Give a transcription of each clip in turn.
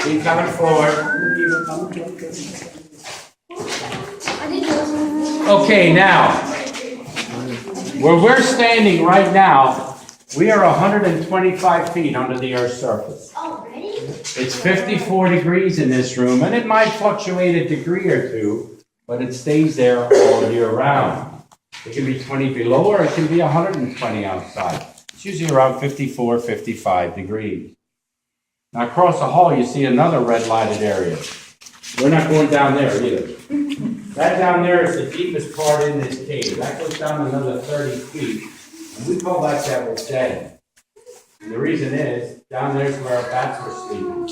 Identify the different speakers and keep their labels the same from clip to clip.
Speaker 1: Keep coming forward. Okay, now, where we're standing right now, we are 125 feet under the Earth's surface. It's 54 degrees in this room, and it might fluctuate a degree or two, but it stays there all year round. It can be 20 below, or it can be 120 outside. It's usually around 54, 55 degrees. Now, across the hall, you see another red lighted area. We're not going down there either. That down there is the deepest part in this cave. That goes down another 30 feet, and we call that Devil's Den. And the reason is, down there is where our bats were sleeping.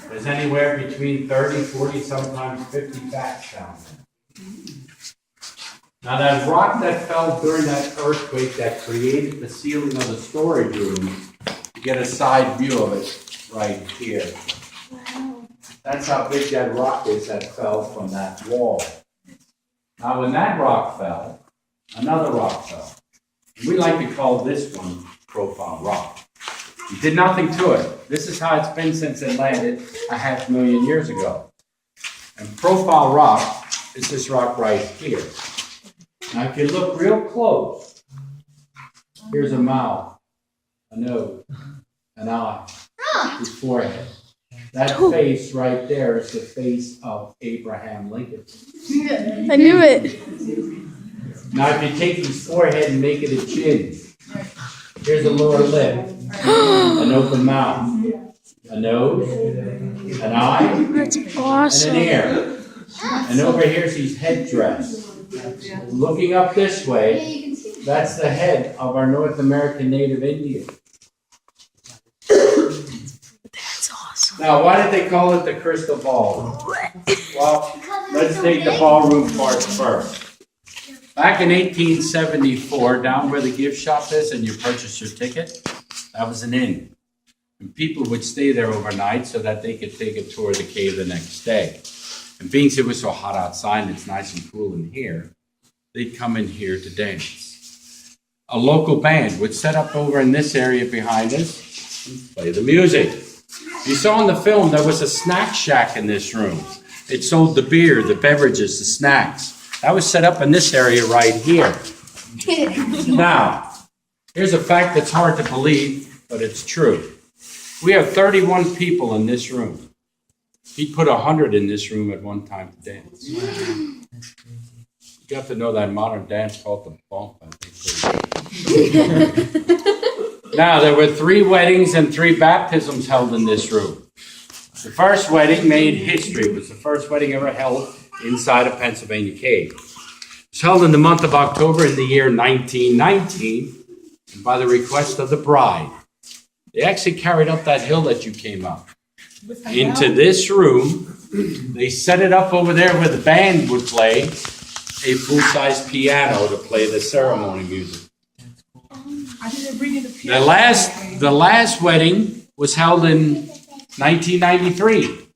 Speaker 1: There's anywhere between 30, 40, sometimes 50 bats down there. Now that rock that fell during that earthquake that created the ceiling of the storage room, you get a side view of it right here.
Speaker 2: Wow.
Speaker 1: That's how big that rock is that fell from that wall. Now when that rock fell, another rock fell. We like to call this one Profile Rock. We did nothing to it. This is how it's been since it landed 500,000 years ago. And Profile Rock is this rock right here. Now if you look real close, here's a mouth, a nose, an eye, his forehead. That face right there is the face of Abraham Lincoln.
Speaker 2: I knew it.
Speaker 1: Now if you take his forehead and make it a chin, here's a lower lip, an open mouth, a nose, an eye,
Speaker 2: That's awesome.
Speaker 1: and an ear. And over here's his headdress. Looking up this way, that's the head of our North American Native Indian.
Speaker 2: That's awesome.
Speaker 1: Now, why did they call it the crystal ballroom? Well, let's take the ballroom part first. Back in 1874, down where the gift shop is and you purchase your ticket, that was an inn. And people would stay there overnight so that they could take a tour of the cave the next day. And being it was so hot outside and it's nice and cool in here, they'd come in here to dance. A local band would set up over in this area behind us and play the music. You saw in the film there was a snack shack in this room. It sold the beer, the beverages, the snacks. That was set up in this area right here. Now, here's a fact that's hard to believe, but it's true. We have 31 people in this room. He put 100 in this room at one time to dance. You got to know that modern dance called the bump, I think. Now, there were 3 weddings and 3 baptisms held in this room. The first wedding made history. It was the first wedding ever held inside a Pennsylvania cave. It was held in the month of October in the year 1919 and by the request of the bride. They actually carried up that hill that you came up into this room. They set it up over there where the band would play, a full-size piano to play the ceremony music. The last wedding was held in 1993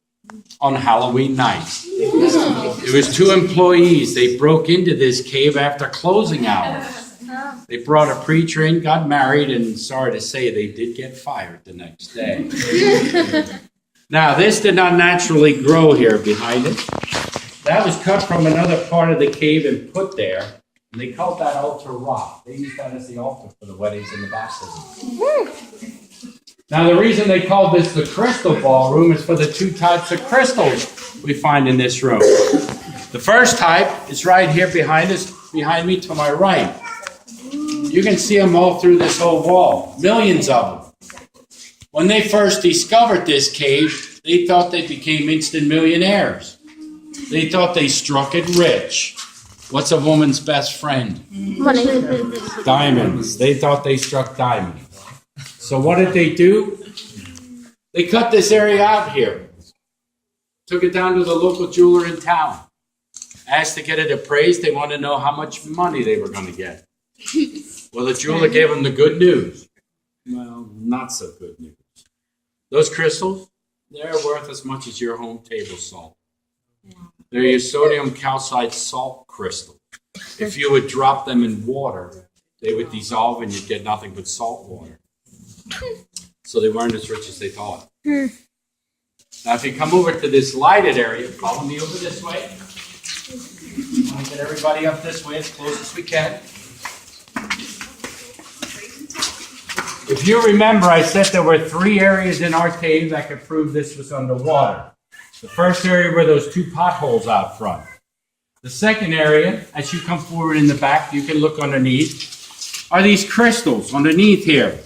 Speaker 1: on Halloween night. It was 2 employees. They broke into this cave after closing hours. They brought a preacher in, got married, and sorry to say, they did get fired the next day. Now, this did not naturally grow here behind it. That was cut from another part of the cave and put there, and they called that altar rock. They used that as the altar for the weddings and the baptisms. Now, the reason they called this the crystal ballroom is for the 2 types of crystals we find in this room. The first type is right here behind us, behind me to my right. You can see them all through this whole wall, millions of them. When they first discovered this cave, they thought they became instant millionaires. They thought they struck it rich. What's a woman's best friend?
Speaker 2: Money.
Speaker 1: Diamonds. They thought they struck diamonds. So what did they do? They cut this area out here. Took it down to the local jeweler in town. Asked to get it appraised. They wanted to know how much money they were going to get. Well, the jeweler gave them the good news. Well, not so good news. Those crystals, they're worth as much as your home table salt. They're your sodium calcite salt crystal. If you would drop them in water, they would dissolve and you'd get nothing but salt water. So they weren't as rich as they thought. Now, if you come over to this lighted area, follow me over this way. I want to get everybody up this way as close as we can. If you remember, I said there were 3 areas in our cave that could prove this was underwater. The first area were those 2 potholes out front. The second area, as you come forward in the back, you can look underneath, are these crystals underneath here.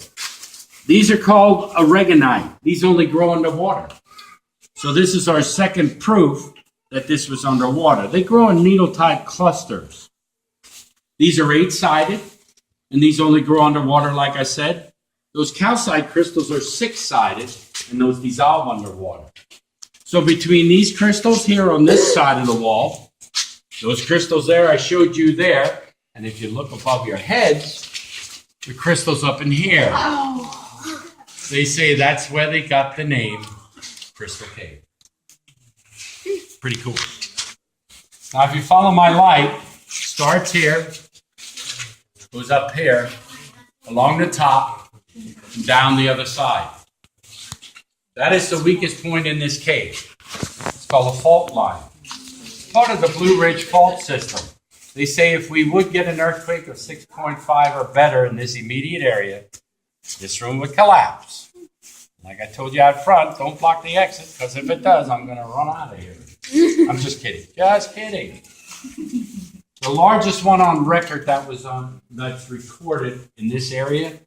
Speaker 1: These are called aragonite. These only grow underwater. So this is our second proof that this was underwater. They grow in needle-type clusters. These are 8-sided, and these only grow underwater, like I said. Those calcite crystals are 6-sided, and those dissolve underwater. So between these crystals here on this side of the wall, those crystals there I showed you there, and if you look above your heads, the crystals up in here. They say that's where they got the name Crystal Cave. Pretty cool. Now if you follow my light, starts here, goes up here, along the top, and down the other side. That is the weakest point in this cave. It's called a fault line. Part of the Blue Ridge fault system. They say if we would get an earthquake of 6.5 or better in this immediate area, this room would collapse. Like I told you out front, don't block the exit, because if it does, I'm going to run out of here. I'm just kidding. Just kidding. The largest one on record that's recorded in this area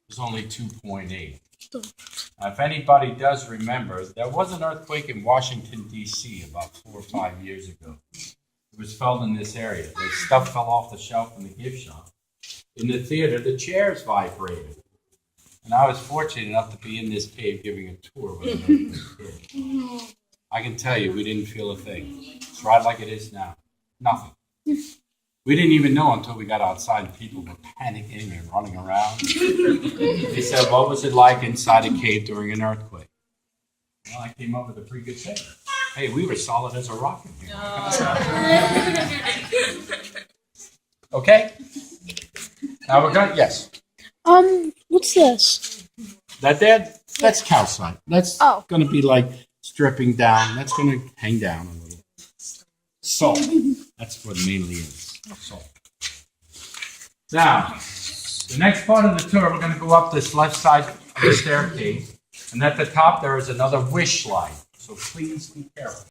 Speaker 1: was only 2.8. Now, if anybody does remember, there was an earthquake in Washington, D.C. about 4 or 5 years ago. It was felt in this area. The stuff fell off the shelf in the gift shop. In the theater, the chairs vibrated. And I was fortunate enough to be in this cave giving a tour with an earthquake kid. I can tell you, we didn't feel a thing. It's right like it is now. Nothing. We didn't even know until we got outside and people were panicking and running around. They said, what was it like inside a cave during an earthquake? Well, I came up with a pretty good thing. Hey, we were solid as a rock in here. Okay? Now we're going, yes.
Speaker 2: What's this?
Speaker 1: That there, that's calcite. That's
Speaker 2: Oh.
Speaker 1: going to be like stripping down. That's going to hang down a little. Salt. That's what it mainly is. Salt. Now, the next part of the tour, we're going to go up this left side of the staircase. And at the top, there is another wish light. So please be careful.